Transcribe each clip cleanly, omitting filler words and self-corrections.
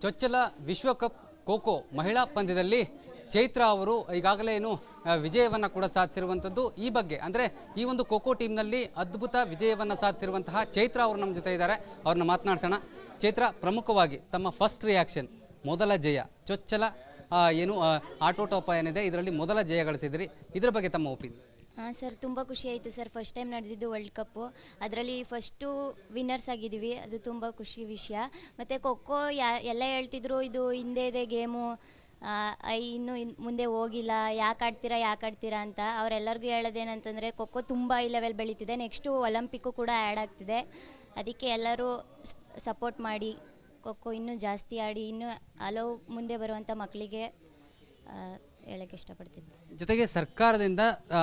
ಚೊಚ್ಚಲ ವಿಶ್ವಕಪ್ ಖೋಖೋ ಮಹಿಳಾ ಪಂದ್ಯದಲ್ಲಿ ಚೈತ್ರಾ ಅವರು ಈಗಾಗಲೇ ವಿಜಯವನ್ನು ಕೂಡ ಸಾಧಿಸಿರುವಂಥದ್ದು. ಈ ಬಗ್ಗೆ ಅಂದರೆ ಈ ಒಂದು ಖೋಖೋ ಟೀಮ್ನಲ್ಲಿ ಅದ್ಭುತ ವಿಜಯವನ್ನು ಸಾಧಿಸಿರುವಂತಹ ಚೈತ್ರಾ ಅವರು ನಮ್ಮ ಜೊತೆ ಇದ್ದಾರೆ. ಅವ್ರನ್ನ ಮಾತನಾಡ್ಸೋಣ. ಚೈತ್ರಾ, ಪ್ರಮುಖವಾಗಿ ತಮ್ಮ ಫಸ್ಟ್ ರಿಯಾಕ್ಷನ್, ಮೊದಲ ಜಯ, ಚೊಚ್ಚಲ ಆಟೋಟೋಪ ಏನಿದೆ ಇದರಲ್ಲಿ ಮೊದಲ ಜಯ ಗಳಿಸಿದ್ರಿ, ಇದ್ರ ಬಗ್ಗೆ ತಮ್ಮ ಒಪಿನಿಯನ್? ಹಾಂ ಸರ್, ತುಂಬ ಖುಷಿ ಆಯಿತು ಸರ್. ಫಸ್ಟ್ ಟೈಮ್ ನಡೆದಿದ್ದು ವರ್ಲ್ಡ್ ಕಪ್ಪು, ಅದರಲ್ಲಿ ಫಸ್ಟು ವಿನ್ನರ್ಸ್ ಆಗಿದ್ದೀವಿ, ಅದು ತುಂಬ ಖುಷಿ ವಿಷಯ. ಮತ್ತು ಖೋಖೋ ಎಲ್ಲ ಹೇಳ್ತಿದ್ರು ಇದು ಹಿಂದೆ ಇದೆ ಗೇಮು, ಇನ್ನೂ ಮುಂದೆ ಹೋಗಿಲ್ಲ, ಯಾಕೆ ಆಡ್ತೀರಾ ಅಂತ. ಅವರೆಲ್ಲರಿಗೂ ಹೇಳೋದೇನಂತಂದರೆ ಖೋಖೋ ತುಂಬ ಹೈ ಲೆವೆಲ್ ಬೆಳೀತಿದೆ, ನೆಕ್ಸ್ಟು ಒಲಿಂಪಿಕ್ಕು ಕೂಡ ಆ್ಯಡ್ ಆಗ್ತಿದೆ. ಅದಕ್ಕೆ ಎಲ್ಲರೂ ಸಪೋರ್ಟ್ ಮಾಡಿ ಖೋಖೋ ಇನ್ನೂ ಜಾಸ್ತಿ ಆಡಿ ಇನ್ನೂ ಹಲವು ಮುಂದೆ ಬರುವಂಥ ಮಕ್ಕಳಿಗೆ ಹೇಳೋಕ್ಕೆ ಇಷ್ಟಪಡ್ತೀನಿ. ಜೊತೆಗೆ ಸರ್ಕಾರದಿಂದ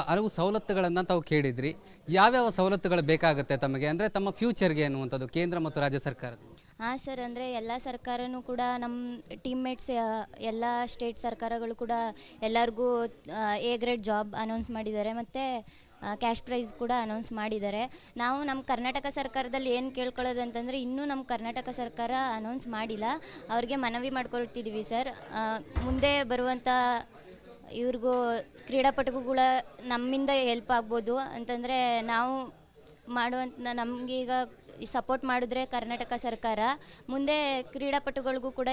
ಹಲವು ಸವಲತ್ತುಗಳನ್ನು ತಾವು ಕೇಳಿದ್ರಿ. ಯಾವ್ಯಾವ ಸವಲತ್ತುಗಳು ಬೇಕಾಗುತ್ತೆ ತಮಗೆ, ಅಂದರೆ ತಮ್ಮ ಫ್ಯೂಚರ್ಗೆ ಅನ್ನುವಂಥದ್ದು ಕೇಂದ್ರ ಮತ್ತು ರಾಜ್ಯ ಸರ್ಕಾರದಿಂದ? ಹಾಂ ಸರ್, ಅಂದರೆ ಎಲ್ಲ ಸರ್ಕಾರನೂ ಕೂಡ ನಮ್ಮ ಟೀಮ್ಮೇಟ್ಸ್ ಎಲ್ಲ ಸ್ಟೇಟ್ ಸರ್ಕಾರಗಳು ಕೂಡ ಎಲ್ಲರಿಗೂ ಎ ಗ್ರೇಡ್ ಜಾಬ್ ಅನೌನ್ಸ್ ಮಾಡಿದ್ದಾರೆ, ಮತ್ತು ಕ್ಯಾಶ್ ಪ್ರೈಸ್ ಕೂಡ ಅನೌನ್ಸ್ ಮಾಡಿದ್ದಾರೆ. ನಾವು ನಮ್ಮ ಕರ್ನಾಟಕ ಸರ್ಕಾರದಲ್ಲಿ ಏನು ಕೇಳ್ಕೊಳ್ಳೋದು ಅಂತಂದರೆ, ಇನ್ನೂ ನಮ್ಮ ಕರ್ನಾಟಕ ಸರ್ಕಾರ ಅನೌನ್ಸ್ ಮಾಡಿಲ್ಲ, ಅವ್ರಿಗೆ ಮನವಿ ಮಾಡ್ಕೊಳ್ತಿದ್ದೀವಿ ಸರ್. ಮುಂದೆ ಬರುವಂಥ ಇವ್ರಿಗೂ ಕ್ರೀಡಾಪಟುಗಳ ನಮ್ಮಿಂದ ಹೆಲ್ಪ್ ಆಗ್ಬೋದು ಅಂತಂದರೆ, ನಾವು ಮಾಡುವಂಥ ನಮಗೀಗ ಸಪೋರ್ಟ್ ಮಾಡಿದ್ರೆ ಕರ್ನಾಟಕ ಸರ್ಕಾರ, ಮುಂದೆ ಕ್ರೀಡಾಪಟುಗಳಿಗೂ ಕೂಡ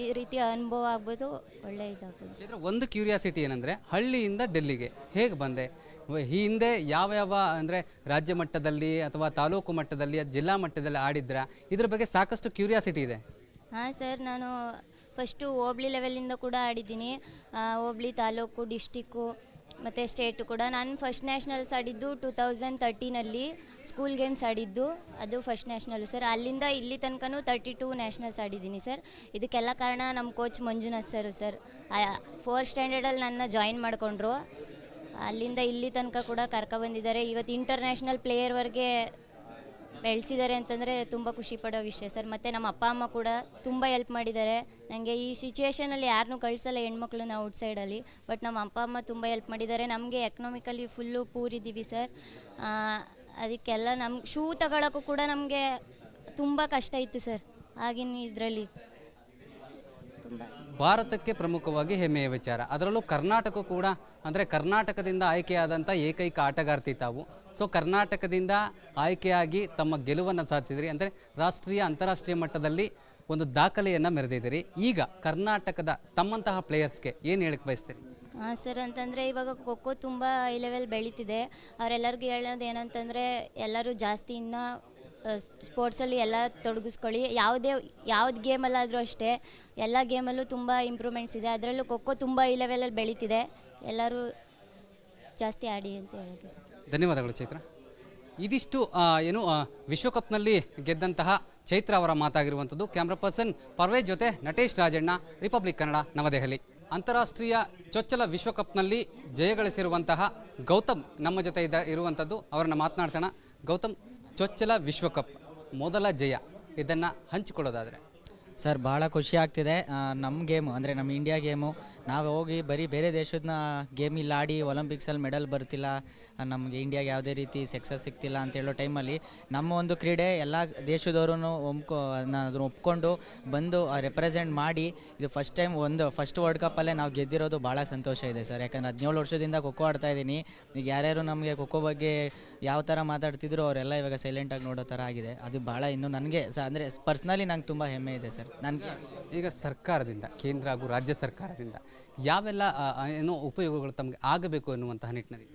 ಈ ರೀತಿಯ ಅನುಭವ ಆಗ್ಬೋದು, ಒಳ್ಳೆ ಇದಾಗ್ಬೋದು. ಒಂದು ಕ್ಯೂರಿಯಾಸಿಟಿ ಏನಂದರೆ, ಹಳ್ಳಿಯಿಂದ ಡೆಲ್ಲಿಗೆ ಹೇಗೆ ಬಂದೆ? ಈ ಹಿಂದೆ ಯಾವ ಅಂದರೆ ರಾಜ್ಯ ಮಟ್ಟದಲ್ಲಿ ಅಥವಾ ತಾಲೂಕು ಮಟ್ಟದಲ್ಲಿ ಜಿಲ್ಲಾ ಮಟ್ಟದಲ್ಲಿ ಆಡಿದ್ರ? ಇದ್ರ ಬಗ್ಗೆ ಸಾಕಷ್ಟು ಕ್ಯೂರಿಯಾಸಿಟಿ ಇದೆ. ಹಾಂ ಸರ್, ನಾನು ಫಸ್ಟು ಹೋಬ್ಳಿ ಲೆವೆಲಿಂದ ಕೂಡ ಆಡಿದ್ದೀನಿ, ಹೋಬ್ಳಿ, ತಾಲೂಕು, ಡಿಸ್ಟಿಕ್ಕು ಮತ್ತು ಸ್ಟೇಟು ಕೂಡ. ನಾನು ಫಸ್ಟ್ ನ್ಯಾಷನಲ್ಸ್ ಆಡಿದ್ದು 2013 ಸ್ಕೂಲ್ ಗೇಮ್ಸ್ ಆಡಿದ್ದು, ಅದು ಫಸ್ಟ್ ನ್ಯಾಷನಲ್ಲು ಸರ್. ಅಲ್ಲಿಂದ ಇಲ್ಲಿ ತನಕನೂ 32 ನ್ಯಾಷನಲ್ಸ್ ಆಡಿದ್ದೀನಿ ಸರ್. ಇದಕ್ಕೆಲ್ಲ ಕಾರಣ ನಮ್ಮ ಕೋಚ್ ಮಂಜುನಾಥ್ ಸರ್ 4th ಸ್ಟ್ಯಾಂಡರ್ಡಲ್ಲಿ ನನ್ನ ಜಾಯಿನ್ ಮಾಡಿಕೊಂಡ್ರು, ಅಲ್ಲಿಂದ ಇಲ್ಲಿ ತನಕ ಕೂಡ ಕರ್ಕೊಬಂದಿದ್ದಾರೆ. ಇವತ್ತು ಇಂಟರ್ನ್ಯಾಷನಲ್ ಪ್ಲೇಯರ್ವರೆಗೆ ಬೆಳೆಸಿದ್ದಾರೆ ಅಂತಂದರೆ ತುಂಬ ಖುಷಿ ಪಡೋ ವಿಷಯ ಸರ್. ಮತ್ತು ನಮ್ಮ ಅಪ್ಪ ಅಮ್ಮ ಕೂಡ ತುಂಬ ಹೆಲ್ಪ್ ಮಾಡಿದ್ದಾರೆ ನನಗೆ. ಈ ಸಿಚುವೇಷನಲ್ಲಿ ಯಾರನ್ನೂ ಕಳಿಸಲ್ಲ ಹೆಣ್ಮಕ್ಳನ್ನ ಔಟ್ಸೈಡಲ್ಲಿ, ಬಟ್ ನಮ್ಮ ಅಪ್ಪ ಅಮ್ಮ ತುಂಬ ಹೆಲ್ಪ್ ಮಾಡಿದ್ದಾರೆ. ನಮಗೆ ಎಕನಾಮಿಕಲಿ ಫುಲ್ಲು ಪೂರ್ ಇದ್ದೀವಿ ಸರ್. ಅದಕ್ಕೆಲ್ಲ ನಮ್ಗೆ ಶೂ ತಗೊಳ್ಳೋಕ್ಕೂ ಕೂಡ ನಮಗೆ ತುಂಬ ಕಷ್ಟ ಇತ್ತು ಸರ್ ಆಗಿನ ಇದರಲ್ಲಿ. ತುಂಬ ಭಾರತಕ್ಕೆ ಪ್ರಮುಖವಾಗಿ ಹೆಮ್ಮೆಯ ವಿಚಾರ, ಅದರಲ್ಲೂ ಕರ್ನಾಟಕ ಕೂಡ, ಅಂದರೆ ಕರ್ನಾಟಕದಿಂದ ಆಯ್ಕೆಯಾದಂಥ ಏಕೈಕ ಆಟಗಾರ್ತಿ ತಾವು. ಸೊ ಕರ್ನಾಟಕದಿಂದ ಆಯ್ಕೆಯಾಗಿ ತಮ್ಮ ಗೆಲುವನ್ನು ಸಾಧಿಸಿದ್ರಿ, ಅಂದರೆ ರಾಷ್ಟ್ರೀಯ ಅಂತಾರಾಷ್ಟ್ರೀಯ ಮಟ್ಟದಲ್ಲಿ ಒಂದು ದಾಖಲೆಯನ್ನು ಮೆರೆದಿದ್ದೀರಿ. ಈಗ ಕರ್ನಾಟಕದ ತಮ್ಮಂತಹ ಪ್ಲೇಯರ್ಸ್ಗೆ ಏನು ಹೇಳಕ್ಕೆ ಬಯಸ್ತೀರಿ? ಹಾಂ ಸರ್, ಅಂತಂದರೆ ಇವಾಗ ಖೋಖೋ ತುಂಬ ಹೈ ಲೆವೆಲ್ ಬೆಳೀತಿದೆ. ಅವರೆಲ್ಲರಿಗೂ ಹೇಳೋದು ಏನಂತಂದರೆ, ಎಲ್ಲರೂ ಜಾಸ್ತಿ ಇನ್ನೂ ಸ್ಪೋರ್ಟ್ಸಲ್ಲಿ ಎಲ್ಲ ತೊಡಗಿಸ್ಕೊಳ್ಳಿ. ಯಾವ್ದು ಗೇಮಲ್ಲಾದರೂ ಅಷ್ಟೇ, ಎಲ್ಲ ಗೇಮಲ್ಲೂ ತುಂಬ ಇಂಪ್ರೂವ್ಮೆಂಟ್ಸ್ ಇದೆ, ಅದರಲ್ಲೂ ಖೋಖೋ ತುಂಬ ಹೈ ಲೆವೆಲಲ್ಲಿ ಬೆಳೀತಿದೆ. ಎಲ್ಲರೂ ಜಾಸ್ತಿ ಆಡಿ ಅಂತ ಹೇಳೋಕ್ಕೆ. ಧನ್ಯವಾದಗಳು ಚೈತ್ರಾ. ಇದಿಷ್ಟು ವಿಶ್ವಕಪ್ನಲ್ಲಿ ಗೆದ್ದಂತಹ ಚೈತ್ರಾ ಅವರ ಮಾತಾಗಿರುವಂಥದ್ದು. ಕ್ಯಾಮ್ರಾ ಪರ್ಸನ್ ಪರ್ವೇಜ್ ಜೊತೆ ನಟೇಶ್ ರಾಜಣ್ಣ, ರಿಪಬ್ಲಿಕ್ ಕನ್ನಡ, ನವದೆಹಲಿ. ಅಂತಾರಾಷ್ಟ್ರೀಯ ಚೊಚ್ಚಲ ವಿಶ್ವಕಪ್ನಲ್ಲಿ ಜಯಗಳಿಸಿರುವಂತಹ ಗೌತಮ್ ನಮ್ಮ ಜೊತೆ ಇರುವಂಥದ್ದು. ಅವರನ್ನು ಮಾತನಾಡ್ಸೋಣ. ಗೌತಮ್, ಚೊಚ್ಚಲ ವಿಶ್ವಕಪ್ ಮೊದಲ ಜಯ, ಇದನ್ನು ಹಂಚಿಕೊಳ್ಳೋದಾದರೆ? ಸರ್, ಭಾಳ ಖುಷಿ ಆಗ್ತಿದೆ. ನಮ್ಮ ಗೇಮು ಅಂದರೆ ನಮ್ಮ ಇಂಡಿಯಾ ಗೇಮು, ನಾವು ಹೋಗಿ ಬರೀ ಬೇರೆ ದೇಶದ ಗೇಮ್ ಇಲ್ಲಿ ಆಡಿ ಒಲಿಂಪಿಕ್ಸಲ್ಲಿ ಮೆಡಲ್ ಬರ್ತಿಲ್ಲ, ನಮಗೆ ಇಂಡಿಯಾಗೆ ಯಾವುದೇ ರೀತಿ ಸಕ್ಸಸ್ ಸಿಗ್ತಿಲ್ಲ ಅಂತ ಹೇಳೋ ಟೈಮಲ್ಲಿ ನಮ್ಮ ಒಂದು ಕ್ರೀಡೆ ಎಲ್ಲ ದೇಶದವರು ಅದನ್ನು ಒಪ್ಕೊಂಡು ಬಂದು ರೆಪ್ರೆಸೆಂಟ್ ಮಾಡಿ ಇದು ಫಸ್ಟ್ ವರ್ಲ್ಡ್ ಕಪ್ಪಲ್ಲೇ ನಾವು ಗೆದ್ದಿರೋದು ಭಾಳ ಸಂತೋಷ ಇದೆ ಸರ್. ಯಾಕಂದರೆ 17 ವರ್ಷದಿಂದ ಖೋಖೋ ಆಡ್ತಾ ಇದ್ದೀನಿ. ಈಗ ಯಾರ್ಯಾರು ನಮಗೆ ಖೋಖೋ ಬಗ್ಗೆ ಯಾವ ಥರ ಮಾತಾಡ್ತಿದ್ರು ಅವರೆಲ್ಲ ಇವಾಗ ಸೈಲೆಂಟಾಗಿ ನೋಡೋ ಥರ ಆಗಿದೆ. ಅದು ಭಾಳ ಇನ್ನೂ ನನಗೆ ಅಂದರೆ ಪರ್ಸ್ನಲಿ ನಂಗೆ ತುಂಬ ಹೆಮ್ಮೆ ಇದೆ ಸರ್. ನನಗೆ ಈಗ ಸರ್ಕಾರದಿಂದ, ಕೇಂದ್ರ ಹಾಗೂ ರಾಜ್ಯ ಸರ್ಕಾರದಿಂದ ಯಾವೆಲ್ಲ ಉಪಯೋಗಗಳು ತಮಗೆ ಆಗಬೇಕು ಎನ್ನುವಂತಹ ನಿಟ್ಟಿನಲ್ಲಿ?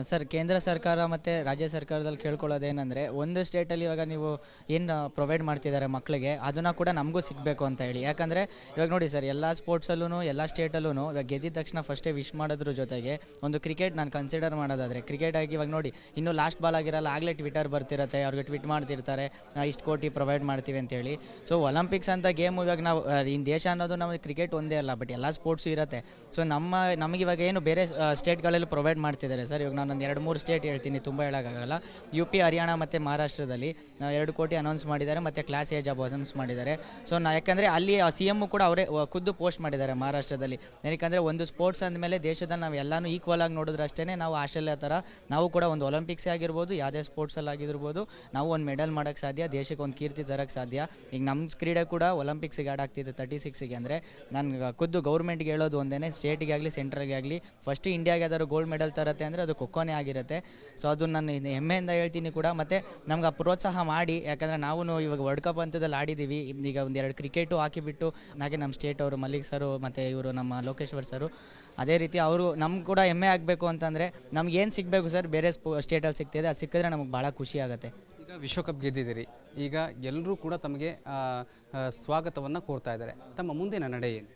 ಸರ್, ಕೇಂದ್ರ ಸರ್ಕಾರ ಮತ್ತು ರಾಜ್ಯ ಸರ್ಕಾರದಲ್ಲಿ ಕೇಳ್ಕೊಳ್ಳೋದೇನೆಂದರೆ, ಒಂದು ಸ್ಟೇಟಲ್ಲಿ ಇವಾಗ ನೀವು ಏನು ಪ್ರೊವೈಡ್ ಮಾಡ್ತಿದ್ದಾರೆ ಮಕ್ಕಳಿಗೆ, ಅದನ್ನು ಕೂಡ ನಮಗೂ ಸಿಗಬೇಕು ಅಂತ ಹೇಳಿ. ಯಾಕಂದರೆ ಇವಾಗ ನೋಡಿ ಸರ್, ಎಲ್ಲ ಸ್ಪೋರ್ಟ್ಸಲ್ಲೂ ಎಲ್ಲ ಸ್ಟೇಟಲ್ಲೂ ಇವಾಗ ಗೆದ್ದಿದ ತಕ್ಷಣ ಫಸ್ಟೇ ವಿಶ್ ಮಾಡೋದ್ರ ಜೊತೆಗೆ ಒಂದು ಕ್ರಿಕೆಟ್ ನಾನು ಕನ್ಸಿಡರ್ ಮಾಡೋದಾದರೆ, ಕ್ರಿಕೆಟಾಗಿ ಇವಾಗ ನೋಡಿ ಇನ್ನೂ ಲಾಸ್ಟ್ ಬಾಲ್ ಆಗಿರಲ್ಲ, ಆಗಲೇ ಟ್ವಿಟರ್ ಬರ್ತಿರುತ್ತೆ, ಅವ್ರಿಗೆ ಟ್ವೀಟ್ ಮಾಡ್ತಿರ್ತಾರೆ ಇಷ್ಟು ಕೋಟಿ ಪ್ರೊವೈಡ್ ಮಾಡ್ತೀವಿ ಅಂತೇಳಿ. ಸೊ ಒಲಿಂಪಿಕ್ಸ್ ಅಂತ ಗೇಮ್ ಇವಾಗ ನಾವು ಇನ್ನು ದೇಶ ಅನ್ನೋದು ನಾವು ಕ್ರಿಕೆಟ್ ಒಂದೇ ಅಲ್ಲ, ಬಟ್ ಎಲ್ಲ ಸ್ಪೋರ್ಟ್ಸು ಇರುತ್ತೆ. ಸೊ ನಮಗಿವಾಗ ಏನು ಬೇರೆ ಸ್ಟೇಟ್ಗಳಲ್ಲಿ ಪ್ರೊವೈಡ್ ಮಾಡ್ತಿದ್ದಾರೆ ಸರ್. ಇವಾಗ ಇವಾಗ ನಾನೊಂದು 2-3 ಸ್ಟೇಟ್ ಹೇಳ್ತೀನಿ, ತುಂಬ ಹೇಳೋಕ್ಕಾಗಲ್ಲ. UP, ಹರಿಯಾಣ ಮತ್ತು ಮಹಾರಾಷ್ಟ್ರದಲ್ಲಿ 2 ಕೋಟಿ ಅನೌನ್ಸ್ ಮಾಡಿದ್ದಾರೆ ಮತ್ತು ಕ್ಲಾಸ್ ಏಜ್ ಅಬ್ ಅನೌನ್ಸ್ ಮಾಡಿದ್ದಾರೆ. ಸೊ ಯಾಕಂದರೆ ಅಲ್ಲಿ CM ಕೂಡ ಅವರೇ ಖುದ್ದು ಪೋಸ್ಟ್ ಮಾಡಿದ್ದಾರೆ ಮಹಾರಾಷ್ಟ್ರದಲ್ಲಿ. ಏನಕ್ಕೆ ಒಂದು ಸ್ಪೋರ್ಟ್ಸ್ ಅಂದಮೇಲೆ ದೇಶದಲ್ಲಿ ನಾವು ಎಲ್ಲನೂ ಈಕ್ವಲ್ ಆಗಿ ನೋಡಿದ್ರೆ ಅಷ್ಟೇ ನಾವು ಆಸ್ಟ್ರೇಲಿಯಾ ಥರ ನಾವು ಕೂಡ ಒಂದು ಒಲಿಂಪಿಕ್ಸೇ ಆಗಿರ್ಬೋದು, ಯಾವುದೇ ಸ್ಪೋರ್ಟ್ಸಲ್ಲಿ ಆಗಿರ್ಬೋದು, ನಾವು ಒಂದು ಮೆಡಲ್ ಮಾಡೋಕ್ಕೆ ಸಾಧ್ಯ, ದೇಶಕ್ಕೆ ಒಂದು ಕೀರ್ತಿ ತರೋಕ್ಕೆ ಸಾಧ್ಯ. ಈಗ ನಮ್ಮ ಕ್ರೀಡೆ ಕೂಡ ಒಲಿಂಪಿಕ್ಸಿಗೆ ಆ್ಯಡ್ ಆಗ್ತಿದೆ 36ಗೆ. ಅಂದರೆ ನಾನು ಖುದ್ದು ಗೌರ್ಮೆಂಟ್ಗೆ ಹೇಳೋದು ಒಂದೇ, ಸ್ಟೇಟಿಗೆ ಆಗಲಿ ಸೆಂಟ್ರಲ್ಗೆ ಆಗಲಿ, ಫಸ್ಟ್ ಇಂಡಿಯಾಗೆ ಯಾವ್ದಾದ್ರು ಗೋಲ್ಡ್ ಮೆಡಲ್ ತರುತ್ತೆ ಅಂದರೆ ಅದು ಖೋಖೋನೇ ಆಗಿರುತ್ತೆ. ಸೊ ಅದು ನಾನು ಹೆಮ್ಮೆಯಿಂದ ಹೇಳ್ತೀನಿ ಕೂಡ. ಮತ್ತು ನಮ್ಗೆ ಆ ಪ್ರೋತ್ಸಾಹ ಮಾಡಿ, ಯಾಕಂದರೆ ನಾವು ಇವಾಗ ವರ್ಲ್ಡ್ ಕಪ್ ಹಂತದಲ್ಲಿ ಆಡಿದ್ದೀವಿ. ಈಗ 1-2 ಕ್ರಿಕೆಟು ಹಾಕಿಬಿಟ್ಟು ಹಾಗೆ ನಮ್ಮ ಸ್ಟೇಟ್ ಅವರು ಮಲ್ಲಿಕ್ ಸರು ಮತ್ತು ಇವರು ನಮ್ಮ ಲೋಕೇಶ್ವರ್ ಸರು ಅದೇ ರೀತಿ ಅವರು ನಮ್ಗೆ ಕೂಡ ಹೆಮ್ಮೆ ಆಗಬೇಕು ಅಂತಂದರೆ ನಮ್ಗೆ ಏನು ಸಿಗಬೇಕು ಸರ್ ಬೇರೆ ಸ್ಟೇಟಲ್ಲಿ ಸಿಗ್ತಿದೆ, ಅದು ಸಿಕ್ಕಿದ್ರೆ ನಮಗೆ ಭಾಳ ಖುಷಿ ಆಗುತ್ತೆ. ಈಗ ವಿಶ್ವಕಪ್ ಗೆದ್ದಿದ್ದೀರಿ, ಈಗ ಎಲ್ಲರೂ ಕೂಡ ತಮಗೆ ಸ್ವಾಗತವನ್ನು ಕೋರ್ತಾ ಇದ್ದಾರೆ. ತಮ್ಮ ಮುಂದಿನ ನಡೆ ಏನು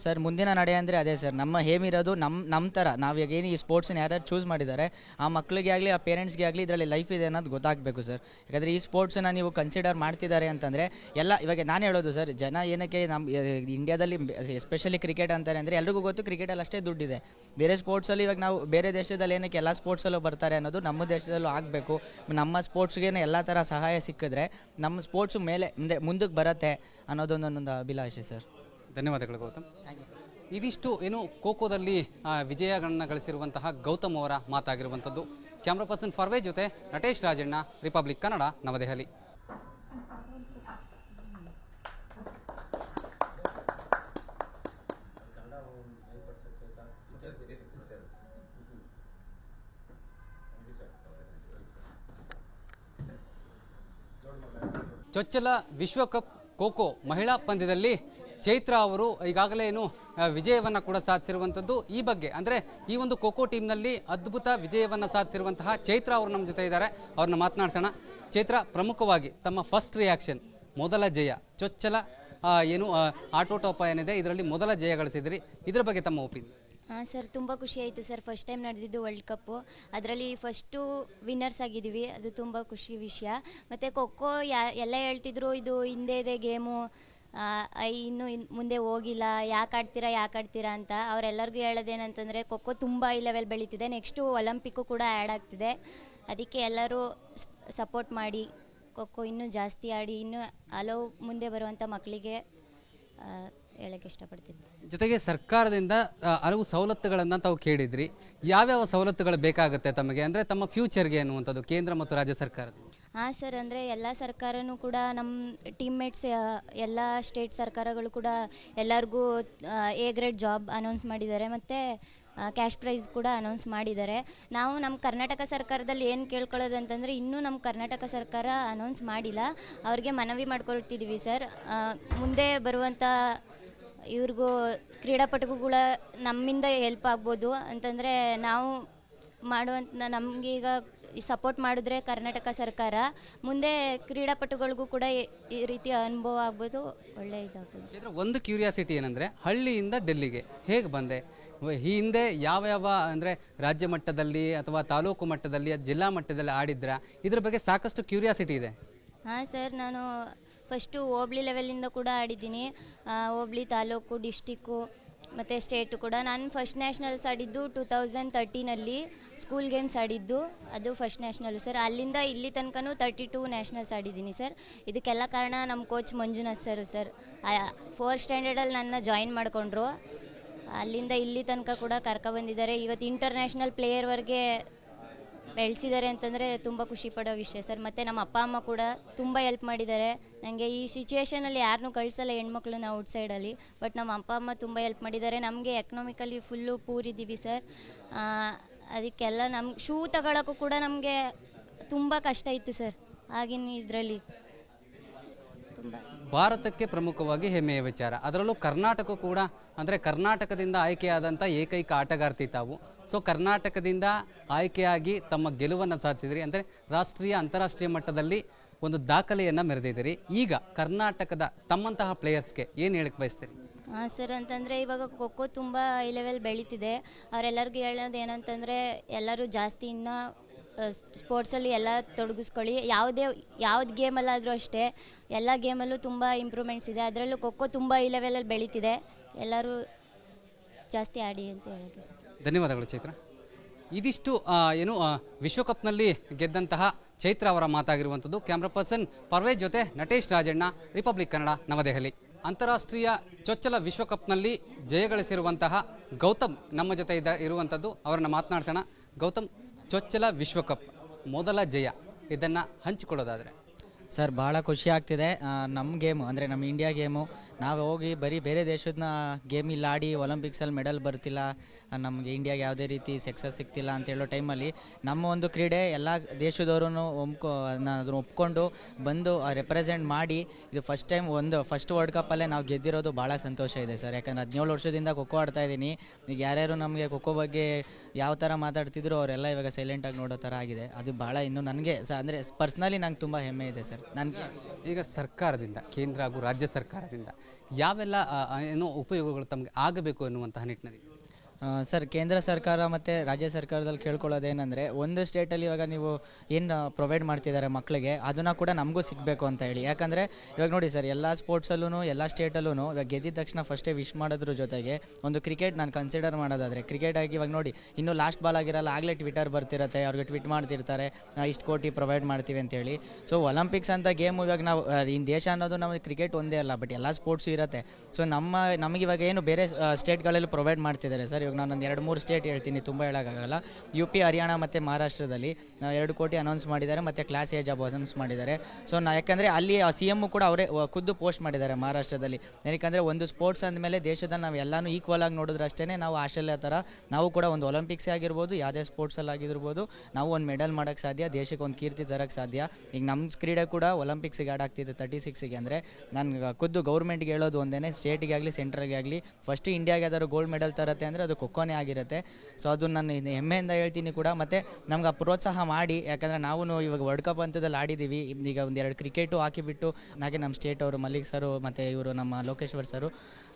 ಸರ್? ಮುಂದಿನ ನಡೆ ಅಂದರೆ ಅದೇ ಸರ್, ನಮ್ಮ ಹೇಮ್ ಇರೋದು ನಮ್ಮ ಥರ ನಾವೀಗ ಏನು ಈ ಸ್ಪೋರ್ಟ್ಸನ್ನ ಯಾರ್ಯಾರು ಚೂಸ್ ಮಾಡಿದ್ದಾರೆ ಆ ಮಕ್ಕಳಿಗೆ ಆಗಲಿ ಆ ಪೇರೆಂಟ್ಸ್ಗೆ ಆಗಲಿ ಇದರಲ್ಲಿ ಲೈಫ್ ಇದೆ ಅನ್ನೋದು ಗೊತ್ತಾಗಬೇಕು ಸರ್. ಯಾಕಂದರೆ ಈ ಸ್ಪೋರ್ಟ್ಸನ್ನು ನೀವು ಕನ್ಸಿಡರ್ ಮಾಡ್ತಿದ್ದಾರೆ ಅಂತಂದರೆ ಎಲ್ಲ ಇವಾಗ ನಾನು ಹೇಳೋದು ಸರ್, ಜನ ಏನಕ್ಕೆ ನಮ್ಮ ಇಂಡಿಯಾದಲ್ಲಿ ಎಸ್ಪೆಷಲಿ ಕ್ರಿಕೆಟ್ ಅಂತಾರೆ ಅಂದರೆ ಎಲ್ರಿಗೂ ಗೊತ್ತು ಕ್ರಿಕೆಟಲ್ಲಿ ಅಷ್ಟೇ ದುಡ್ಡಿದೆ. ಬೇರೆ ಸ್ಪೋರ್ಟ್ಸಲ್ಲಿ ಇವಾಗ ನಾವು ಬೇರೆ ದೇಶದಲ್ಲಿ ಏನಕ್ಕೆ ಎಲ್ಲ ಸ್ಪೋರ್ಟ್ಸಲ್ಲೂ ಬರ್ತಾರೆ ಅನ್ನೋದು ನಮ್ಮ ದೇಶದಲ್ಲೂ ಆಗಬೇಕು. ನಮ್ಮ ಸ್ಪೋರ್ಟ್ಸ್ಗೆ ಎಲ್ಲ ಥರ ಸಹಾಯ ಸಿಕ್ಕಿದ್ರೆ ನಮ್ಮ ಸ್ಪೋರ್ಟ್ಸು ಮೇಲೆ ಮುಂದಕ್ಕೆ ಬರುತ್ತೆ ಅನ್ನೋದೊಂದೊಂದು ಅಭಿಲಾಷೆ ಸರ್. ಧನ್ಯವಾದಗಳು ಗೌತಮ್. ಇದಿಷ್ಟು ಏನು ಖೋಖೋದಲ್ಲಿ ವಿಜಯಗಳನ್ನ ಗಳಿಸಿರುವಂತಹ ಗೌತಮ್ ಅವರ ಮಾತಾಗಿರುವಂಥದ್ದು. ಕ್ಯಾಮ್ರಾ ಪರ್ಸನ್ ಫರ್ವೇಜ್ ಜೊತೆ ನಟೇಶ್ ರಾಜಣ್ಣ, ರಿಪಬ್ಲಿಕ್ ಕನ್ನಡ, ನವದೆಹಲಿ. ಚೊಚ್ಚಲ ವಿಶ್ವಕಪ್ ಖೋಖೋ ಮಹಿಳಾ ಪಂದ್ಯದಲ್ಲಿ ಚೈತ್ರ ಅವರು ಈಗಾಗಲೇ ಏನು ವಿಜಯವನ್ನು ಕೂಡ ಸಾಧಿಸಿರುವಂಥದ್ದು. ಈ ಬಗ್ಗೆ ಅಂದರೆ ಈ ಒಂದು ಖೋಖೋ ಟೀಮ್ನಲ್ಲಿ ಅದ್ಭುತ ವಿಜಯವನ್ನು ಸಾಧಿಸಿರುವಂತಹ ಚೈತ್ರ ಅವರು ನಮ್ಮ ಜೊತೆ ಇದ್ದಾರೆ, ಅವ್ರನ್ನ ಮಾತನಾಡ್ಸೋಣ. ಚೈತ್ರ, ಪ್ರಮುಖವಾಗಿ ತಮ್ಮ ಫಸ್ಟ್ ರಿಯಾಕ್ಷನ್, ಮೊದಲ ಜಯ, ಚೊಚ್ಚಲ ಏನು ಆಟೋಟೋಪ ಏನಿದೆ ಇದರಲ್ಲಿ ಮೊದಲ ಜಯ ಗಳಿಸಿದ್ರಿ, ಇದರ ಬಗ್ಗೆ ತಮ್ಮ ಒಪಿನಿಯನ್? ಹಾಂ ಸರ್, ತುಂಬ ಖುಷಿ ಆಯಿತು ಸರ್. ಫಸ್ಟ್ ಟೈಮ್ ನಡೆದಿದ್ದು ವರ್ಲ್ಡ್ ಕಪ್ಪು, ಅದರಲ್ಲಿ ಫಸ್ಟು ವಿನ್ನರ್ಸ್ ಆಗಿದ್ದೀವಿ, ಅದು ತುಂಬ ಖುಷಿ ವಿಷಯ. ಮತ್ತು ಖೋಖೋ ಎಲ್ಲ ಹೇಳ್ತಿದ್ರು ಇದು ಹಿಂದೆ ಇದೆ ಗೇಮು, ಇನ್ನೂ ಮುಂದೆ ಹೋಗಿಲ್ಲ, ಯಾಕೆ ಆಡ್ತೀರಾ ಅಂತ. ಅವರೆಲ್ಲರಿಗೂ ಹೇಳೋದೇನಂತಂದರೆ ಖೋಖೋ ತುಂಬ ಹೈ ಲೆವೆಲ್ ಬೆಳೀತಿದೆ, ನೆಕ್ಸ್ಟು ಒಲಿಂಪಿಕ್ಕು ಕೂಡ ಆ್ಯಡ್ ಆಗ್ತಿದೆ. ಅದಕ್ಕೆ ಎಲ್ಲರೂ ಸಪೋರ್ಟ್ ಮಾಡಿ ಖೋಖೋ ಇನ್ನೂ ಜಾಸ್ತಿ ಆಡಿ ಇನ್ನೂ ಹಲವು ಮುಂದೆ ಬರುವಂಥ ಮಕ್ಕಳಿಗೆ ಹೇಳೋಕ್ಕೆ ಇಷ್ಟಪಡ್ತೀನಿ. ಜೊತೆಗೆ ಸರ್ಕಾರದಿಂದ ಹಲವು ಸವಲತ್ತುಗಳನ್ನು ತಾವು ಕೇಳಿದ್ರಿ, ಯಾವ್ಯಾವ ಸವಲತ್ತುಗಳು ಬೇಕಾಗುತ್ತೆ ತಮಗೆ, ಅಂದರೆ ತಮ್ಮ ಫ್ಯೂಚರ್ಗೆ ಅನ್ನುವಂಥದ್ದು ಕೇಂದ್ರ ಮತ್ತು ರಾಜ್ಯ ಸರ್ಕಾರದ? ಹಾಂ ಸರ್, ಅಂದರೆ ಎಲ್ಲ ಸರ್ಕಾರನೂ ಕೂಡ ನಮ್ಮ ಟೀಮ್ಮೇಟ್ಸ್ ಎಲ್ಲ ಸ್ಟೇಟ್ ಸರ್ಕಾರಗಳು ಕೂಡ ಎಲ್ಲರಿಗೂ A ಗ್ರೇಡ್ ಜಾಬ್ ಅನೌನ್ಸ್ ಮಾಡಿದ್ದಾರೆ ಮತ್ತು ಕ್ಯಾಶ್ ಪ್ರೈಸ್ ಕೂಡ ಅನೌನ್ಸ್ ಮಾಡಿದ್ದಾರೆ. ನಾವು ನಮ್ಮ ಕರ್ನಾಟಕ ಸರ್ಕಾರದಲ್ಲಿ ಏನು ಕೇಳ್ಕೊಳ್ಳೋದು ಅಂತಂದರೆ ಇನ್ನೂ ನಮ್ಮ ಕರ್ನಾಟಕ ಸರ್ಕಾರ ಅನೌನ್ಸ್ ಮಾಡಿಲ್ಲ, ಅವ್ರಿಗೆ ಮನವಿ ಮಾಡ್ಕೊಳ್ತಿದ್ದೀವಿ ಸರ್. ಮುಂದೆ ಬರುವಂಥ ಇವ್ರಿಗೂ ಕ್ರೀಡಾಪಟುಗಳ ನಮ್ಮಿಂದ ಹೆಲ್ಪ್ ಆಗ್ಬೋದು ಅಂತಂದರೆ ನಾವು ಮಾಡುವಂಥ ನಮಗೀಗ ಸಪೋರ್ಟ್ ಮಾಡಿದ್ರೆ ಕರ್ನಾಟಕ ಸರ್ಕಾರ, ಮುಂದೆ ಕ್ರೀಡಾಪಟುಗಳಿಗೂ ಕೂಡ ಈ ರೀತಿಯ ಅನುಭವ ಆಗ್ಬೋದು, ಒಳ್ಳೆ ಇದಾಗ್ಬೋದು. ಒಂದು ಕ್ಯೂರಿಯಾಸಿಟಿ ಏನಂದರೆ ಹಳ್ಳಿಯಿಂದ ಡೆಲ್ಲಿಗೆ ಹೇಗೆ ಬಂದೆ, ಈ ಹಿಂದೆ ಯಾವ ಅಂದರೆ ರಾಜ್ಯ ಮಟ್ಟದಲ್ಲಿ ಅಥವಾ ತಾಲೂಕು ಮಟ್ಟದಲ್ಲಿ ಜಿಲ್ಲಾ ಮಟ್ಟದಲ್ಲಿ ಆಡಿದ್ರ, ಇದ್ರ ಬಗ್ಗೆ ಸಾಕಷ್ಟು ಕ್ಯೂರಿಯಾಸಿಟಿ ಇದೆ. ಹಾಂ ಸರ್, ನಾನು ಫಸ್ಟು ಹೋಬ್ಳಿ ಲೆವೆಲಿಂದ ಕೂಡ ಆಡಿದ್ದೀನಿ, ಹೋಬ್ಳಿ, ತಾಲೂಕು, ಡಿಸ್ಟಿಕ್ಕು ಮತ್ತು ಸ್ಟೇಟು ಕೂಡ. ನಾನು ಫಸ್ಟ್ ನ್ಯಾಷನಲ್ಸ್ ಆಡಿದ್ದು 2013 ಸ್ಕೂಲ್ ಗೇಮ್ಸ್ ಆಡಿದ್ದು, ಅದು ಫಸ್ಟ್ ನ್ಯಾಷನಲ್ಲು ಸರ್. ಅಲ್ಲಿಂದ ಇಲ್ಲಿ ತನಕನೂ 32 ನ್ಯಾಷನಲ್ಸ್ ಆಡಿದ್ದೀನಿ ಸರ್. ಇದಕ್ಕೆಲ್ಲ ಕಾರಣ ನಮ್ಮ ಕೋಚ್ ಮಂಜುನಾಥ್ ಸರ್ 4th ಸ್ಟ್ಯಾಂಡರ್ಡಲ್ಲಿ ನನ್ನ ಜಾಯಿನ್ ಮಾಡಿಕೊಂಡ್ರು, ಅಲ್ಲಿಂದ ಇಲ್ಲಿ ತನಕ ಕೂಡ ಕರ್ಕೊಬಂದಿದ್ದಾರೆ. ಇವತ್ತು ಇಂಟರ್ನ್ಯಾಷನಲ್ ಪ್ಲೇಯರ್ವರೆಗೆ ಬೆಳೆಸಿದ್ದಾರೆ ಅಂತಂದರೆ ತುಂಬ ಖುಷಿ ಪಡೋ ವಿಷಯ ಸರ್. ಮತ್ತು ನಮ್ಮ ಅಪ್ಪ ಅಮ್ಮ ಕೂಡ ತುಂಬ ಹೆಲ್ಪ್ ಮಾಡಿದ್ದಾರೆ ನನಗೆ. ಈ ಸಿಚುವೇಷನಲ್ಲಿ ಯಾರನ್ನೂ ಕಳಿಸಲ್ಲ ಹೆಣ್ಮಕ್ಳು ನಾವು ಔಟ್ಸೈಡಲ್ಲಿ, ಬಟ್ ನಮ್ಮ ಅಪ್ಪ ಅಮ್ಮ ತುಂಬ ಹೆಲ್ಪ್ ಮಾಡಿದ್ದಾರೆ. ನಮಗೆ ಎಕನಾಮಿಕಲಿ ಫುಲ್ಲು ಪೂರಿದ್ದೀವಿ ಸರ್. ಅದಕ್ಕೆಲ್ಲ ನಮ್ಗೆ ಶೂ ತಗೊಳ್ಳೋಕ್ಕೂ ಕೂಡ ನಮಗೆ ತುಂಬ ಕಷ್ಟ ಇತ್ತು ಸರ್ ಆಗಿನ ಇದರಲ್ಲಿ. ಭಾರತಕ್ಕೆ ಪ್ರಮುಖವಾಗಿ ಹೆಮ್ಮೆಯ ವಿಚಾರ, ಅದರಲ್ಲೂ ಕರ್ನಾಟಕ ಕೂಡ, ಅಂದರೆ ಕರ್ನಾಟಕದಿಂದ ಆಯ್ಕೆಯಾದಂಥ ಏಕೈಕ ಆಟಗಾರ್ತಿ ತಾವು. ಸೊ ಕರ್ನಾಟಕದಿಂದ ಆಯ್ಕೆಯಾಗಿ ತಮ್ಮ ಗೆಲುವನ್ನು ಸಾಧಿಸಿದ್ರಿ, ಅಂದರೆ ರಾಷ್ಟ್ರೀಯ ಅಂತಾರಾಷ್ಟ್ರೀಯ ಮಟ್ಟದಲ್ಲಿ ಒಂದು ದಾಖಲೆಯನ್ನು ಮೆರೆದಿದ್ದೀರಿ. ಈಗ ಕರ್ನಾಟಕದ ತಮ್ಮಂತಹ ಪ್ಲೇಯರ್ಸ್ಗೆ ಏನು ಹೇಳಕ್ಕೆ ಬಯಸ್ತೀರಿ? ಹಾಂ ಸರ್, ಅಂತಂದರೆ ಇವಾಗ ಖೋಖೋ ತುಂಬ ಹೈ ಲೆವೆಲ್ ಬೆಳೀತಿದೆ. ಅವರೆಲ್ಲರಿಗೂ ಹೇಳೋದು ಏನಂತಂದರೆ ಎಲ್ಲರೂ ಜಾಸ್ತಿ ಇನ್ನೂ ಸ್ಪೋರ್ಟ್ಸಲ್ಲಿ ಎಲ್ಲ ತೊಡಗಿಸ್ಕೊಳ್ಳಿ. ಯಾವ್ದು ಗೇಮಲ್ಲಾದರೂ ಅಷ್ಟೇ, ಎಲ್ಲ ಗೇಮಲ್ಲೂ ತುಂಬ ಇಂಪ್ರೂವ್ಮೆಂಟ್ಸ್ ಇದೆ, ಅದರಲ್ಲೂ ಖೋಖೋ ತುಂಬ ಹೈ ಲೆವೆಲಲ್ಲಿ ಬೆಳೀತಿದೆ. ಎಲ್ಲರೂ ಜಾಸ್ತಿ ಆಡಿ ಅಂತ ಹೇಳೋದು. ಧನ್ಯವಾದಗಳು ಚೈತ್ರ. ಇದಿಷ್ಟು ವಿಶ್ವಕಪ್ನಲ್ಲಿ ಗೆದ್ದಂತಹ ಚೈತ್ರ ಅವರ ಮಾತಾಗಿರುವಂಥದ್ದು. ಕ್ಯಾಮ್ರಾ ಪರ್ಸನ್ ಪರ್ವೇಜ್ ಜೊತೆ ನಟೇಶ್ ರಾಜಣ್ಣ, ರಿಪಬ್ಲಿಕ್ ಕನ್ನಡ, ನವದೆಹಲಿ. ಅಂತಾರಾಷ್ಟ್ರೀಯ ಚೊಚ್ಚಲ ವಿಶ್ವಕಪ್ನಲ್ಲಿ ಜಯಗಳಿಸಿರುವಂತಹ ಗೌತಮ್ ನಮ್ಮ ಜೊತೆ ಇರುವಂಥದ್ದು. ಅವರನ್ನು ಮಾತನಾಡ್ಸೋಣ. ಗೌತಮ್, ಚೊಚ್ಚಲ ವಿಶ್ವಕಪ್ ಮೊದಲ ಜಯ, ಇದನ್ನು ಹಂಚಿಕೊಳ್ಳೋದಾದರೆ? ಸರ್ ಭಾಳ ಖುಷಿ ಆಗ್ತಿದೆ. ನಮ್ಮ ಗೇಮು ಅಂದರೆ ನಮ್ಮ ಇಂಡಿಯಾ ಗೇಮು ನಾವು ಹೋಗಿ ಬರೀ ಬೇರೆ ದೇಶದ ಗೇಮ್ ಇಲ್ಲಿ ಆಡಿ ಒಲಿಂಪಿಕ್ಸಲ್ಲಿ ಮೆಡಲ್ ಬರ್ತಿಲ್ಲ, ನಮಗೆ ಇಂಡಿಯಾಗೆ ಯಾವುದೇ ರೀತಿ ಸಕ್ಸಸ್ ಸಿಗ್ತಿಲ್ಲ ಅಂತ ಹೇಳೋ ಟೈಮಲ್ಲಿ ನಮ್ಮ ಒಂದು ಕ್ರೀಡೆ ಎಲ್ಲ ದೇಶದವರು ಅದನ್ನು ಒಪ್ಕೊಂಡು ಬಂದು ರೆಪ್ರೆಸೆಂಟ್ ಮಾಡಿ ಇದು ಫಸ್ಟ್ ವರ್ಲ್ಡ್ ಕಪ್ಪಲ್ಲೇ ನಾವು ಗೆದ್ದಿರೋದು ಭಾಳ ಸಂತೋಷ ಇದೆ ಸರ್. ಯಾಕಂದರೆ 17 ವರ್ಷದಿಂದ ಖೋಖೋ ಆಡ್ತಾ ಇದ್ದೀನಿ. ಈಗ ಯಾರ್ಯಾರು ನಮಗೆ ಖೋಖೋ ಬಗ್ಗೆ ಯಾವ ಥರ ಮಾತಾಡ್ತಿದ್ರು ಅವರೆಲ್ಲ ಇವಾಗ ಸೈಲೆಂಟಾಗಿ ನೋಡೋ ಥರ ಆಗಿದೆ. ಅದು ಭಾಳ ಇನ್ನೂ ನನಗೆ ಅಂದರೆ ಪರ್ಸ್ನಲಿ ನಂಗೆ ತುಂಬ ಹೆಮ್ಮೆ ಇದೆ ಸರ್. ನನಗೆ ಈಗ ಸರ್ಕಾರದಿಂದ, ಕೇಂದ್ರ ಹಾಗೂ ರಾಜ್ಯ ಸರ್ಕಾರದಿಂದ ಯಾವೆಲ್ಲ ಉಪಯೋಗಗಳು ತಮಗೆ ಆಗಬೇಕು ಎನ್ನುವಂತಹ ನಿಟ್ಟಿನಲ್ಲಿ? ಸರ್, ಕೇಂದ್ರ ಸರ್ಕಾರ ಮತ್ತು ರಾಜ್ಯ ಸರ್ಕಾರದಲ್ಲಿ ಕೇಳ್ಕೊಳ್ಳೋದೇನೆಂದರೆ, ಒಂದು ಸ್ಟೇಟಲ್ಲಿ ಇವಾಗ ನೀವು ಏನು ಪ್ರೊವೈಡ್ ಮಾಡ್ತಿದ್ದಾರೆ ಮಕ್ಕಳಿಗೆ, ಅದನ್ನು ಕೂಡ ನಮಗೂ ಸಿಗಬೇಕು ಅಂತ ಹೇಳಿ. ಯಾಕಂದರೆ ಇವಾಗ ನೋಡಿ ಸರ್, ಎಲ್ಲ ಸ್ಪೋರ್ಟ್ಸಲ್ಲೂ ಎಲ್ಲ ಸ್ಟೇಟಲ್ಲೂ ಇವಾಗ ಗೆದ್ದಿದ ತಕ್ಷಣ ಫಸ್ಟೇ ವಿಶ್ ಮಾಡೋದ್ರ ಜೊತೆಗೆ ಒಂದು ಕ್ರಿಕೆಟ್ ನಾನು ಕನ್ಸಿಡರ್ ಮಾಡೋದಾದರೆ, ಕ್ರಿಕೆಟ್ ಆಗಿ ಇವಾಗ ನೋಡಿ ಇನ್ನೂ ಲಾಸ್ಟ್ ಬಾಲ್ ಆಗಿರಲ್ಲ, ಆಗಲೇ ಟ್ವಿಟರ್ ಬರ್ತಿರುತ್ತೆ, ಅವ್ರಿಗೆ ಟ್ವೀಟ್ ಮಾಡ್ತಿರ್ತಾರೆ ಇಷ್ಟು ಕೋಟಿ ಪ್ರೊವೈಡ್ ಮಾಡ್ತೀವಿ ಅಂತೇಳಿ. ಸೊ ಒಲಿಂಪಿಕ್ಸ್ ಅಂತ ಗೇಮು ಇವಾಗ ನಾವು ಇನ್ನು ದೇಶ ಅನ್ನೋದು ನಮಗೆ ಕ್ರಿಕೆಟ್ ಒಂದೇ ಅಲ್ಲ, ಬಟ್ ಎಲ್ಲ ಸ್ಪೋರ್ಟ್ಸು ಇರುತ್ತೆ. ಸೊ ನಮಗಿವಾಗ ಏನು ಬೇರೆ ಸ್ಟೇಟ್ಗಳಲ್ಲಿ ಪ್ರೊವೈಡ್ ಮಾಡ್ತಿದ್ದಾರೆ ಸರ್. ಇವಾಗ ನಾನೊಂದು 2-3 ಸ್ಟೇಟ್ ಹೇಳ್ತೀನಿ, ತುಂಬ ಹೇಳೋಕ್ಕಾಗಲ್ಲ. UP, ಹರಿಯಾಣ ಮತ್ತು ಮಹಾರಾಷ್ಟ್ರದಲ್ಲಿ 2 ಕೋಟಿ ಅನೌನ್ಸ್ ಮಾಡಿದ್ದಾರೆ ಮತ್ತು ಕ್ಲಾಸ್ ಏಜ್ ಅಬ್ ಅನೌನ್ಸ್ ಮಾಡಿದ್ದಾರೆ. ಸೊ ಯಾಕಂದರೆ ಅಲ್ಲಿ CM ಕೂಡ ಅವರೇ ಖುದ್ದು ಪೋಸ್ಟ್ ಮಾಡಿದ್ದಾರೆ ಮಹಾರಾಷ್ಟ್ರದಲ್ಲಿ. ಏನಕ್ಕೆ ಒಂದು ಸ್ಪೋರ್ಟ್ಸ್ ಅಂದಮೇಲೆ ದೇಶದಲ್ಲಿ ನಾವು ಎಲ್ಲನೂ ಈಕ್ವಲ್ ಆಗಿ ನೋಡಿದ್ರೆ ಅಷ್ಟೇ ನಾವು ಆಸ್ಟ್ರೇಲಿಯಾ ಥರ ನಾವು ಕೂಡ ಒಂದು ಒಲಿಂಪಿಕ್ಸೇ ಆಗಿರ್ಬೋದು, ಯಾವುದೇ ಸ್ಪೋರ್ಟ್ಸಲ್ಲಿ ಆಗಿರ್ಬೋದು, ನಾವು ಒಂದು ಮೆಡಲ್ ಮಾಡೋಕ್ಕೆ ಸಾಧ್ಯ, ದೇಶಕ್ಕೆ ಒಂದು ಕೀರ್ತಿ ತರೋಕ್ಕೆ ಸಾಧ್ಯ. ಈಗ ನಮ್ಮ ಕ್ರೀಡೆ ಕೂಡ ಒಲಿಂಪಿಕ್ಸಿಗೆ ಆ್ಯಡ್ ಆಗ್ತಿದೆ 36ಗೆ. ಅಂದರೆ ನಾನು ಖುದ್ದು ಗೌರ್ಮೆಂಟ್ಗೆ ಹೇಳೋದು ಒಂದೇ, ಸ್ಟೇಟಿಗೆ ಆಗಲಿ ಸೆಂಟ್ರಲ್ಗೆ ಆಗಲಿ, ಫಸ್ಟ್ ಇಂಡಿಯಾಗೆ ಯಾವ್ದಾದ್ರು ಗೋಲ್ಡ್ ಮೆಡಲ್ ತರುತ್ತೆ ಅಂದರೆ ಅದು ಖೋಖೋನೇ ಆಗಿರುತ್ತೆ. ಸೊ ಅದು ನಾನು ಹೆಮ್ಮೆಯಿಂದ ಹೇಳ್ತೀನಿ ಕೂಡ. ಮತ್ತು ನಮ್ಗೆ ಪ್ರೋತ್ಸಾಹ ಮಾಡಿ, ಯಾಕಂದರೆ ನಾವು ಇವಾಗ ವರ್ಲ್ಡ್ ಕಪ್ ಹಂತದಲ್ಲಿ ಆಡಿದ್ದೀವಿ. ಈಗ ಒಂದು 2 ಕ್ರಿಕೆಟು ಹಾಕಿಬಿಟ್ಟು, ಹಾಗೆ ನಮ್ಮ ಸ್ಟೇಟ್ ಅವರು ಮಲ್ಲಿಕ್ ಸರು ಮತ್ತು ಇವರು ನಮ್ಮ ಲೋಕೇಶ್ವರ್ ಸರು,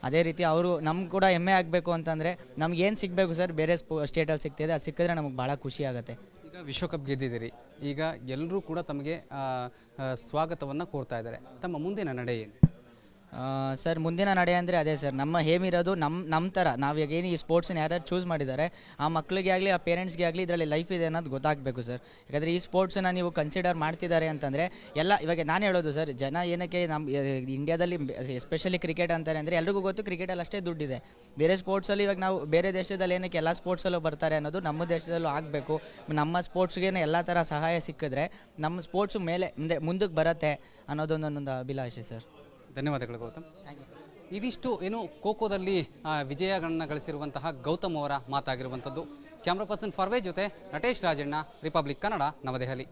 ಅದೇ ರೀತಿ ಅವರು ನಮ್ಗೆ ಕೂಡ ಹೆಮ್ಮೆ ಆಗಬೇಕು ಅಂತಂದರೆ ನಮ್ಗೆ ಏನು ಸಿಗಬೇಕು ಸರ್ ಬೇರೆ ಸ್ಟೇಟಲ್ಲಿ ಸಿಗ್ತಿದೆ, ಅದು ಸಿಕ್ಕಿದ್ರೆ ನಮಗೆ ಭಾಳ ಖುಷಿ ಆಗುತ್ತೆ. ಈಗ ವಿಶ್ವಕಪ್ ಗೆದ್ದಿದ್ದೀರಿ, ಈಗ ಎಲ್ಲರೂ ಕೂಡ ತಮಗೆ ಸ್ವಾಗತವನ್ನು ಕೋರ್ತಾ ಇದ್ದಾರೆ. ತಮ್ಮ ಮುಂದಿನ ನಡೆ ಏನು ಸರ್? ಮುಂದಿನ ನಡೆ ಅಂದರೆ ಅದೇ ಸರ್, ನಮ್ಮ ಹೇಮಿರೋದು ನಮ್ಮ ಥರ ನಾವು ಈಗ ಏನು ಈ ಸ್ಪೋರ್ಟ್ಸನ್ನ ಯಾರ್ಯಾರು ಚೂಸ್ ಮಾಡಿದ್ದಾರೆ ಆ ಮಕ್ಕಳಿಗೆ ಆಗಲಿ ಆ ಪೇರೆಂಟ್ಸ್ಗೆ ಆಗಲಿ ಇದರಲ್ಲಿ ಲೈಫ್ ಇದೆ ಅನ್ನೋದು ಗೊತ್ತಾಗಬೇಕು ಸರ್. ಯಾಕಂದರೆ ಈ ಸ್ಪೋರ್ಟ್ಸನ್ನ ನೀವು ಕನ್ಸಿಡರ್ ಮಾಡ್ತಿದ್ದಾರೆ ಅಂತಂದರೆ ಎಲ್ಲ, ಇವಾಗ ನಾನು ಹೇಳೋದು ಸರ್, ಜನ ಏನಕ್ಕೆ ನಮ್ಮ ಇಂಡಿಯಾದಲ್ಲಿ ಎಸ್ಪೆಷಲಿ ಕ್ರಿಕೆಟ್ ಅಂತಾರೆ ಅಂದರೆ ಎಲ್ರಿಗೂ ಗೊತ್ತು ಕ್ರಿಕೆಟಲ್ಲಿ ಅಷ್ಟೇ ದುಡ್ಡಿದೆ. ಬೇರೆ ಸ್ಪೋರ್ಟ್ಸಲ್ಲಿ ಇವಾಗ ನಾವು ಬೇರೆ ದೇಶದಲ್ಲಿ ಏನಕ್ಕೆ ಎಲ್ಲ ಸ್ಪೋರ್ಟ್ಸಲ್ಲೂ ಬರ್ತಾರೆ ಅನ್ನೋದು ನಮ್ಮ ದೇಶದಲ್ಲೂ ಆಗಬೇಕು. ನಮ್ಮ ಸ್ಪೋರ್ಟ್ಸ್ಗೆ ಎಲ್ಲ ಥರ ಸಹಾಯ ಸಿಕ್ಕಿದ್ರೆ ನಮ್ಮ ಸ್ಪೋರ್ಟ್ಸು ಮೇಲೆ ಮುಂದಕ್ಕೆ ಬರುತ್ತೆ ಅನ್ನೋದೊಂದು ನನ್ನೊಂದು ಅಭಿಲಾಷೆ ಸರ್. ಧನ್ಯವಾದಗಳು ಗೌತಮ್. ಇದಿಷ್ಟು ಖೋಖೋದಲ್ಲಿ ವಿಜಯಗಳನ್ನ ಗಳಿಸಿರುವಂತಹ ಗೌತಮ್ ಅವರ ಮಾತಾಗಿರುವಂಥದ್ದು. ಕ್ಯಾಮ್ರಾ ಪರ್ಸನ್ ಪರ್ವೇಜ್ ಜೊತೆ ನಟೇಶ್ ರಾಜಣ್ಣ, ರಿಪಬ್ಲಿಕ್ ಕನ್ನಡ, ನವದೆಹಲಿ.